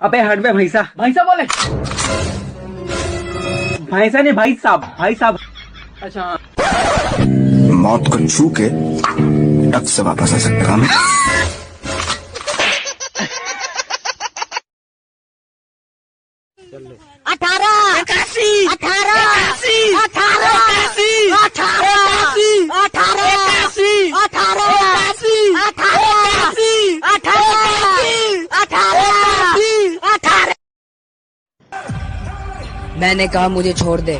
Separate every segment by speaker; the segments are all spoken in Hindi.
Speaker 1: अबे हट बे भैंसा।
Speaker 2: भैंसा बोले?
Speaker 1: भैंसा नहीं भाई साहब, भाई साहब।
Speaker 2: अच्छा
Speaker 3: मौत को छू के टक से वापस आ सकता हूँ।
Speaker 4: 18 81 18 81 18 81 18 81 18 81 18 मैंने कहा मुझे छोड़ दे।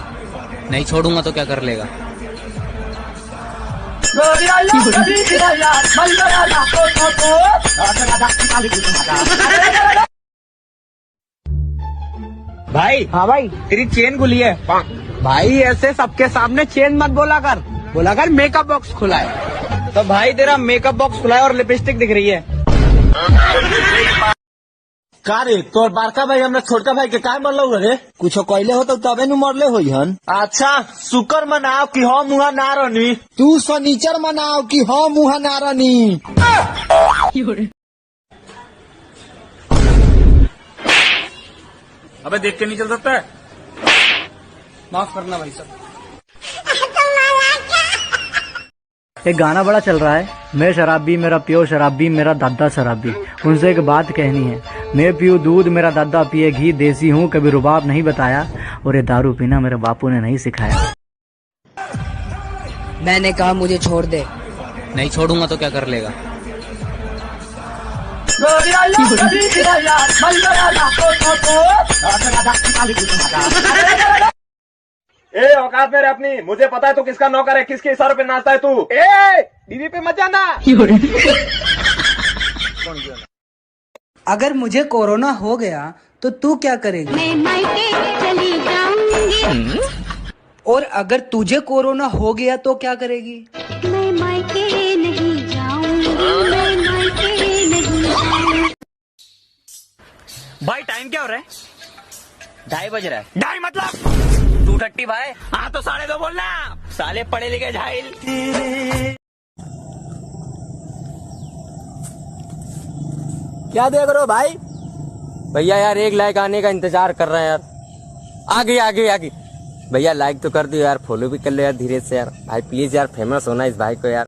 Speaker 5: नहीं छोड़ूंगा तो क्या कर लेगा?
Speaker 1: भाई।
Speaker 2: हाँ भाई।
Speaker 1: तेरी चेन खुली है।
Speaker 2: भाई ऐसे सबके सामने चेन मत बोला कर मेकअप बॉक्स खुला है।
Speaker 1: तो भाई तेरा मेकअप बॉक्स खुला है और लिपस्टिक दिख रही है।
Speaker 2: का रे तोर बड़का भाई हमरा छोटका भाई के काय मरलो रे? कुछ कहले हो तो तबे नु मरले होई हन। अच्छा शुक्र मनाओ कि हम मुहा ना रहनी। तू शनिचर मनाओ कि हम मुहा ना रहनी।
Speaker 1: अबे देख के नहीं चल सकता है? माफ करना भाई साहब।
Speaker 6: एक गाना बड़ा चल रहा है, मैं शराबी मेरा पियो शराबी मेरा दादा शराबी। उनसे एक बात कहनी है, मैं पीऊँ दूध मेरा दादा पिए घी, देसी हूँ कभी रुबाब नहीं बताया, और ये दारू पीना मेरे बापू ने नहीं सिखाया।
Speaker 4: मैंने कहा मुझे छोड़ दे।
Speaker 5: नहीं छोड़ूंगा तो क्या कर लेगा?
Speaker 1: ए औकात में रह अपनी, मुझे पता है तू किसका नौकर है, किसके इशारों पे नाचता है तू। ए बीवी पे मत जाना।
Speaker 7: अगर मुझे कोरोना हो गया तो तू क्या करेगी?
Speaker 4: मैं मायके चली जाऊंगी।
Speaker 7: और अगर तुझे कोरोना हो गया तो क्या करेगी?
Speaker 4: मैं मायके नहीं जाऊंगी, मैं मायके नहीं जाऊंगी।
Speaker 1: भाई टाइम क्या हो रहा है?
Speaker 5: 2:30 बज रहा है।
Speaker 1: 2:30 मतलब
Speaker 5: 2:30 भाई।
Speaker 1: हाँ तो 2:30 बोलना।
Speaker 5: साले पढ़े लिखे झाइल।
Speaker 2: क्या देख रहे हो भाई?
Speaker 5: भैया यार 1 लाइक आने का इंतजार कर रहे हैं यार। आगे भैया लाइक तो कर दियो यार, फॉलो भी कर लो यार धीरे से यार। भाई प्लीज यार फेमस होना इस भाई को यार।